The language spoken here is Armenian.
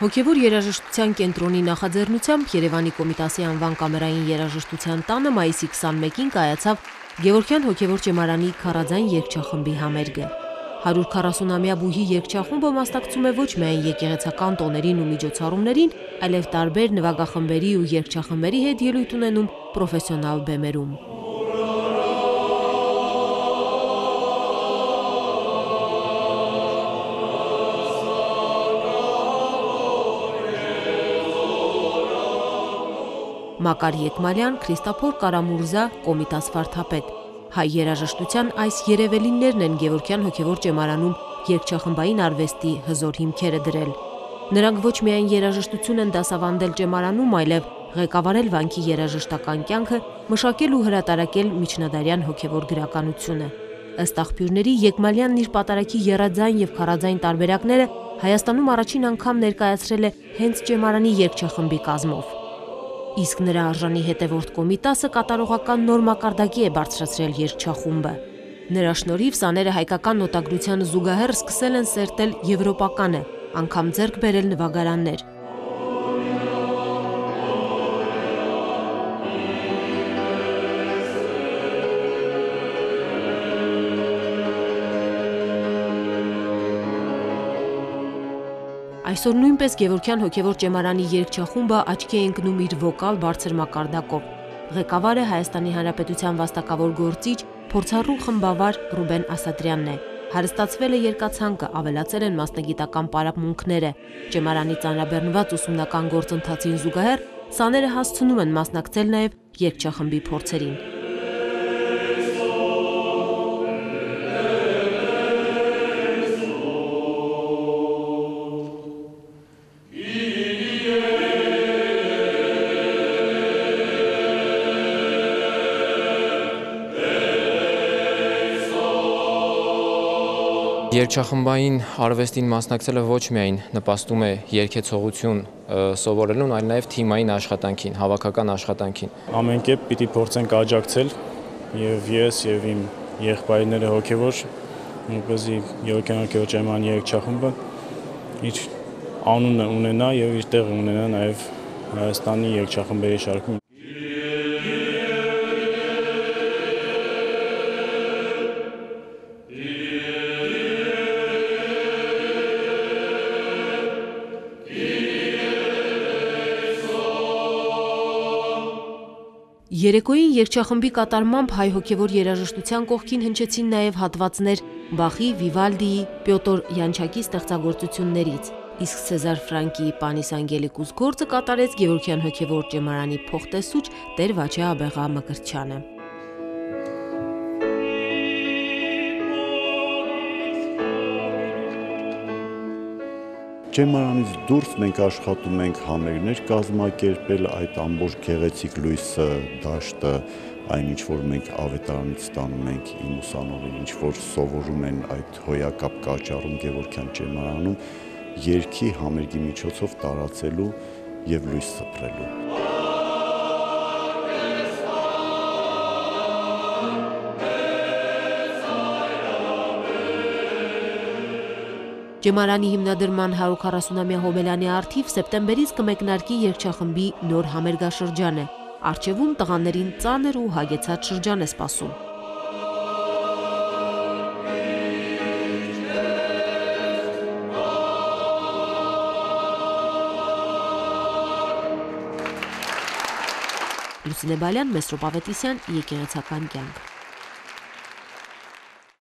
Հոգևոր երաժշտության կենտրոնի նախաձեռնությամբ Երևանի Կոմիտասի անվան կամերային երաժշտության տանը մայիսի 21-ին կայացավ Գևորգյան հոգևոր ճեմարանի քարաձայն երգչախմբի համերգը։ 140-ամյա բուհի երգչախումբը մասնակցում է ոչ միայն եկեղեցական տոներին ու միջոցառումներին, այլև տարբեր նվագախմբերի ու երգչախմբերի հետ ելույթ ունենում պրոֆեսիոնալ բեմերում։ Մակար Եկմալյան, Քրիստափոր Կարամուրզա, Կոմիտաս վարդապետ։ Հայ երաժշտության այս երևելիններն են Գևորգյան հոգևոր ճեմարանում երգչախմբային արվեստի հզոր հիմքերը դրել։ Նրանք ոչ միայն երաժշտություն են դասավանդել ճեմարանում, այլև ղեկավարել վանքի երաժշտական կյանքը, մշակել ու հրատարակել միջնադարյան հոգևոր գրականությունը։ Ըստ աղբյուրների Եկմալյանն իր պատարագի եռաձայն եւ քարաձայն տարբերակները Հայաստանում առաջին անգամ ներկայացրել է հենց ճեմարանի երգչախմբի կազմով։ Իսկ նրա արժանի հետևորդ Կոմիտասը կատարողական նոր մակարդակի է բարձրացրել երգչախումբը։ Նրա շնորհիվ սաները հայկական նոտագրությանը զուգահեռ սկսել են սերտել եվրոպականը, անգամ ձեռք բերել նվագարաններ։ Այսօր նույնպես Գևորգյան հոգևոր ճեմարանի երգչախումբը աչքի է ընկնում իր վոկալ բարձր մակարդակով։ Ղեկավարը Հայաստանի Հանրապետության վաստակավոր գործիչ, փորձառու խմբավար Ռուբեն Ասատրյանն է։ Հարստացվել է երկացանկը, ավելացել են մասնագիտական պարապմունքները։ Ճեմարանի ծանրաբեռնված ուսումնական գործընթացին զուգահեռ սաները հասցնում են մասնակցել նաև երգչախմբի փորձերին։ Երգչախմբային արվեստին մասնակցելը ոչ միայն նպաստում է երգեցողություն սովորելուն, այլ նաև թիմային աշխատանքին, հավաքական աշխատանքին։ Ամեն կերպ պիտի փորձենք աջակցել եւ ես եւ իմ եղբայրները հոգևոր, որպեսզի Գևորգյան հոգևոր ճեմարանի երգչախումբը իր անունը ունենա եւ իր տեղը ունենա նաեւ Հայաստանի երգչախմբերի շարքում։ Երեկոյին երգչախմբի կատարմամբ հայ հոգևոր երաժշտության կողքին հնչեցին նաև հատվածներ Բախի, Վիվալդիի, Պյոտր Յանչակի ստեղծագործություններից, իսկ Սեզար Ֆրանկիի Պանիս Անգելիկուս գործը կատարեց Գևորգյան հոգևոր ճեմարանի փոխտեսուչ Տեր Վաչե Աբեղա Մկրտչյանը։ Ճեմարանից դուրս մենք աշխատում ենք համերգներ կազմակերպել, այդ ամբողջ գեղեցիկ լույսը, դաշտը, այն ինչ որ մենք ավետարանից ստանում ենք իմ ուսանողին, ինչ որ սովորում են այդ հոյակապ կաճառում Գևորգյան ճեմարանում, երգի համերգի միջոցով տարածելու եւ լույս սփռելու։ Ճեմարանի հիմնադրման 140-ամյա հոբելյանի առթիվ սեպտեմբերից կմեկնարկի երգչախմբի նոր համերգաշրջանը։ Առջևում տղաներին ծանր ու հագեցած շրջան է սպասում։ Լուսինե Բալյան, Մեսրոպ Ավետիսյան, Եկեղեցական կյանք։